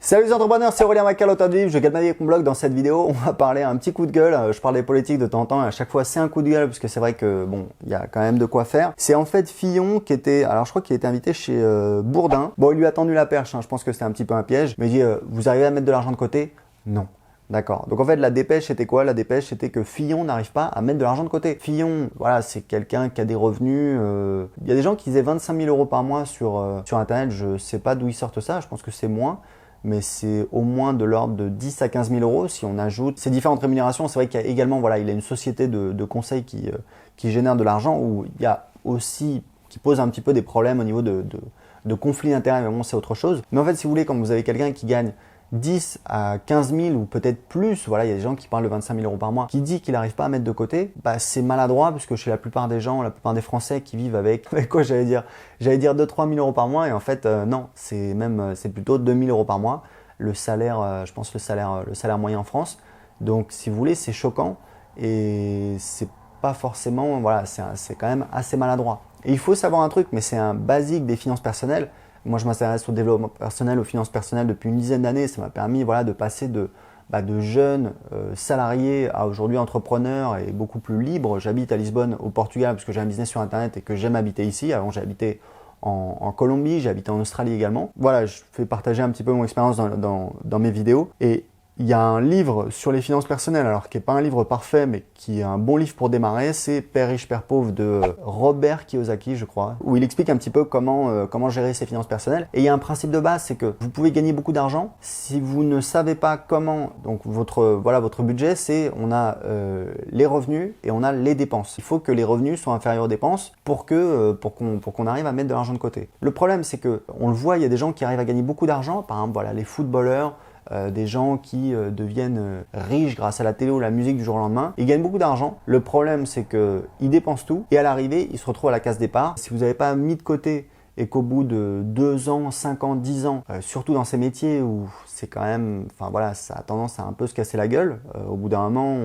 Salut les entrepreneurs, c'est Aurélien Macal, auteur du livre Je gagne ma vie avec mon blog. Dans cette vidéo, on va parler un petit coup de gueule. Je parle des politiques de temps en temps et à chaque fois c'est un coup de gueule parce que c'est vrai que bon, il y a quand même de quoi faire. C'est en fait Fillon qui était, alors je crois qu'il était invité chez Bourdin. Bon, il lui a tendu la perche, hein. Je pense que c'était un petit peu un piège. Mais il dit, vous arrivez à mettre de l'argent de côté? Non. D'accord. Donc en fait, la dépêche, c'était quoi? La dépêche, c'était que Fillon n'arrive pas à mettre de l'argent de côté. Fillon, voilà, c'est quelqu'un qui a des revenus. Il y a des gens qui faisaient 25 000 € par mois sur Internet. Je sais pas d'où ils sortent ça. Je pense que c'est moins. Mais c'est au moins de l'ordre de 10 à 15 000 € si on ajoute ces différentes rémunérations. C'est vrai qu'il y a également, voilà, il a une société de conseil qui génère de l'argent où il y a aussi, qui pose un petit peu des problèmes au niveau de conflits d'intérêts, mais bon, c'est autre chose. Mais en fait, si vous voulez, quand vous avez quelqu'un qui gagne 10 à 15 000 ou peut-être plus, voilà, il y a des gens qui parlent de 25 000 € par mois, qui dit qu'il n'arrive pas à mettre de côté, bah c'est maladroit puisque chez la plupart des gens, la plupart des Français qui vivent avec quoi j'allais dire 2-3 000 € par mois et en fait non, c'est plutôt 2 000 € par mois, le salaire, je pense le salaire moyen en France. Donc si vous voulez, c'est choquant et c'est pas forcément, voilà, c'est quand même assez maladroit. Et il faut savoir un truc, mais c'est un basique des finances personnelles. Moi, je m'intéresse au développement personnel, aux finances personnelles depuis une dizaine d'années. Ça m'a permis, voilà, de passer de jeunes salariés à aujourd'hui entrepreneurs et beaucoup plus libres. J'habite à Lisbonne, au Portugal, parce que j'ai un business sur Internet et que j'aime habiter ici. Avant, j'ai habité en Colombie, j'ai habité en Australie également. Voilà, je fais partager un petit peu mon expérience dans mes vidéos. Et il y a un livre sur les finances personnelles, alors qui n'est pas un livre parfait, mais qui est un bon livre pour démarrer, c'est Père riche, Père pauvre de Robert Kiyosaki, je crois, où il explique un petit peu comment gérer ses finances personnelles. Et il y a un principe de base, c'est que vous pouvez gagner beaucoup d'argent. Si vous ne savez pas comment, donc votre budget, c'est on a les revenus et on a les dépenses. Il faut que les revenus soient inférieurs aux dépenses pour qu'on arrive à mettre de l'argent de côté. Le problème, c'est que on le voit, il y a des gens qui arrivent à gagner beaucoup d'argent, par exemple, voilà, les footballeurs, des gens qui deviennent riches grâce à la télé ou la musique du jour au lendemain. Ils gagnent beaucoup d'argent. Le problème, c'est qu'ils dépensent tout et à l'arrivée, ils se retrouvent à la case départ. Si vous n'avez pas mis de côté et qu'au bout de 2 ans, 5 ans, 10 ans, surtout dans ces métiers où c'est quand même, enfin voilà, ça a tendance à un peu se casser la gueule. Au bout d'un moment,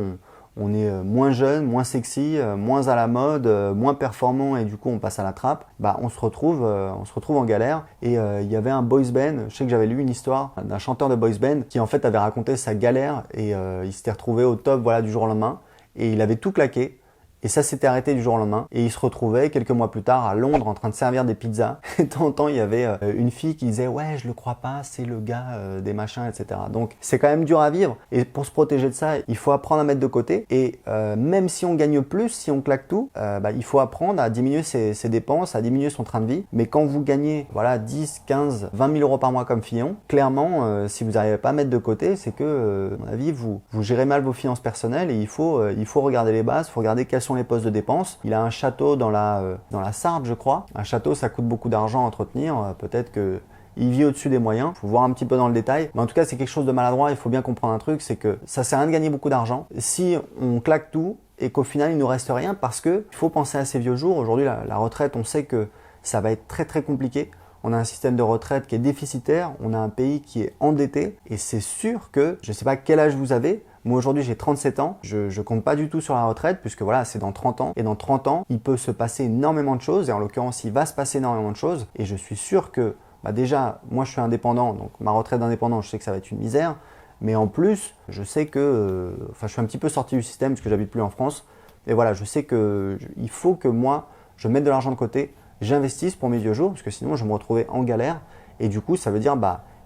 on est moins jeune, moins sexy, moins à la mode, moins performant et du coup on passe à la trappe. Bah on se retrouve en galère. Et il y avait un boys band, je sais que j'avais lu une histoire d'un chanteur de boys band qui en fait avait raconté sa galère et il s'était retrouvé au top, voilà, du jour au lendemain et il avait tout claqué. Et ça s'était arrêté du jour au lendemain. Et il se retrouvait quelques mois plus tard à Londres en train de servir des pizzas. Et de temps en temps, il y avait une fille qui disait « Ouais, je le crois pas, c'est le gars des machins, etc. » Donc, c'est quand même dur à vivre. Et pour se protéger de ça, il faut apprendre à mettre de côté. Et même si on gagne plus, si on claque tout, il faut apprendre à diminuer ses dépenses, à diminuer son train de vie. Mais quand vous gagnez, voilà, 10, 15, 20 000 € par mois comme Fillon, clairement, si vous n'arrivez pas à mettre de côté, c'est que, à mon avis, vous gérez mal vos finances personnelles et il faut regarder les bases, il faut regarder quelles sont les postes de dépenses. Il a un château dans la Sarthe, je crois. Un château, ça coûte beaucoup d'argent à entretenir. Peut-être que il vit au-dessus des moyens. Il faut voir un petit peu dans le détail. Mais en tout cas, c'est quelque chose de maladroit. Il faut bien comprendre un truc, c'est que ça sert à rien de gagner beaucoup d'argent si on claque tout et qu'au final, il ne nous reste rien parce que il faut penser à ses vieux jours. Aujourd'hui, la retraite, on sait que ça va être très très compliqué. On a un système de retraite qui est déficitaire. On a un pays qui est endetté. Et c'est sûr que, je ne sais pas quel âge vous avez, moi aujourd'hui j'ai 37 ans, je compte pas du tout sur la retraite puisque voilà, c'est dans 30 ans. Et dans 30 ans, il peut se passer énormément de choses et en l'occurrence, il va se passer énormément de choses. Et je suis sûr que, déjà, moi je suis indépendant, donc ma retraite d'indépendant, je sais que ça va être une misère. Mais en plus, je sais que, je suis un petit peu sorti du système puisque j'habite plus en France. Et voilà, je sais que il faut que moi, je mette de l'argent de côté, j'investisse pour mes vieux jours parce que sinon je vais me retrouver en galère. Et du coup, ça veut dire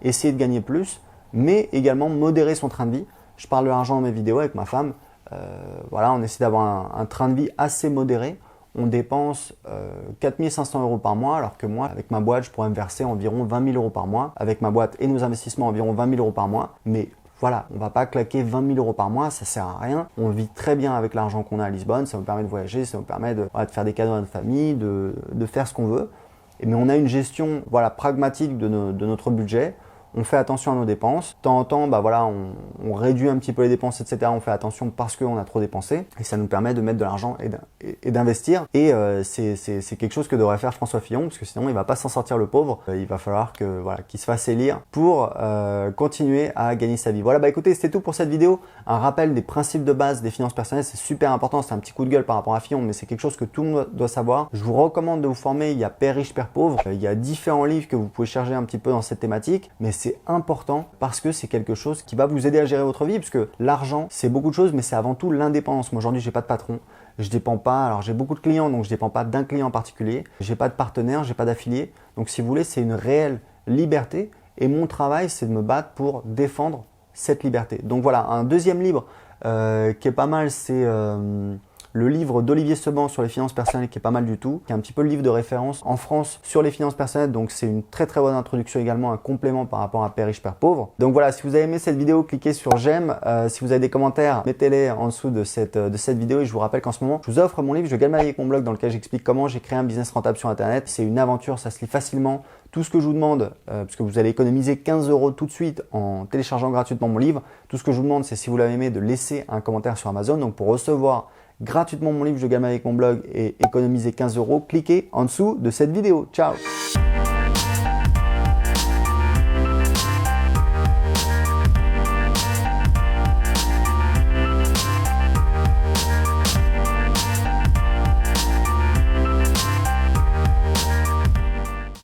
essayer de gagner plus, mais également modérer son train de vie. Je parle de l'argent dans mes vidéos avec ma femme. Voilà, on essaie d'avoir un train de vie assez modéré. On dépense 4 500 € par mois, alors que moi, avec ma boîte, je pourrais me verser environ 20 000 € par mois. Avec ma boîte et nos investissements, environ 20 000 € par mois. Mais voilà, on ne va pas claquer 20 000 € par mois, ça ne sert à rien. On vit très bien avec l'argent qu'on a à Lisbonne. Ça nous permet de voyager, ça nous permet de faire des cadeaux à notre famille, de faire ce qu'on veut. Mais on a une gestion, voilà, pragmatique de notre budget. On fait attention à nos dépenses. De temps en temps, voilà, on réduit un petit peu les dépenses, etc. On fait attention parce qu'on a trop dépensé. Et ça nous permet de mettre de l'argent et d'investir. Et c'est quelque chose que devrait faire François Fillon, parce que sinon, il ne va pas s'en sortir le pauvre. Il va falloir qu'il se fasse élire pour continuer à gagner sa vie. Voilà, écoutez, c'était tout pour cette vidéo. Un rappel des principes de base des finances personnelles, c'est super important. C'est un petit coup de gueule par rapport à Fillon, mais c'est quelque chose que tout le monde doit savoir. Je vous recommande de vous former. Il y a Père riche, Père pauvre. Il y a différents livres que vous pouvez chercher un petit peu dans cette thématique. Mais c'est important parce que c'est quelque chose qui va vous aider à gérer votre vie, parce que l'argent, c'est beaucoup de choses, mais c'est avant tout l'indépendance. Moi, aujourd'hui, j'ai pas de patron. Je dépends pas, alors j'ai beaucoup de clients, donc je dépends pas d'un client en particulier. J'ai pas de partenaire, j'ai pas d'affilié. Donc si vous voulez, c'est une réelle liberté. Et mon travail, c'est de me battre pour défendre cette liberté. Donc voilà, un deuxième livre qui est pas mal, c'est le livre d'Olivier Seban sur les finances personnelles, qui est pas mal du tout, qui est un petit peu le livre de référence en France sur les finances personnelles. Donc c'est une très très bonne introduction également, un complément par rapport à Père riche, Père pauvre. Donc voilà, si vous avez aimé cette vidéo, cliquez sur j'aime. Si vous avez des commentaires, mettez-les en dessous de cette vidéo. Et je vous rappelle qu'en ce moment, je vous offre mon livre Je gagne ma vie avec mon blog, dans lequel j'explique comment j'ai créé un business rentable sur Internet. C'est une aventure, ça se lit facilement. Tout ce que je vous demande, parce que vous allez économiser 15 € tout de suite en téléchargeant gratuitement mon livre, tout ce que je vous demande, c'est, si vous l'avez aimé, de laisser un commentaire sur Amazon. Donc pour recevoir gratuitement mon livre Je gagne avec mon blog et économiser 15 €, cliquez en dessous de cette vidéo. Ciao!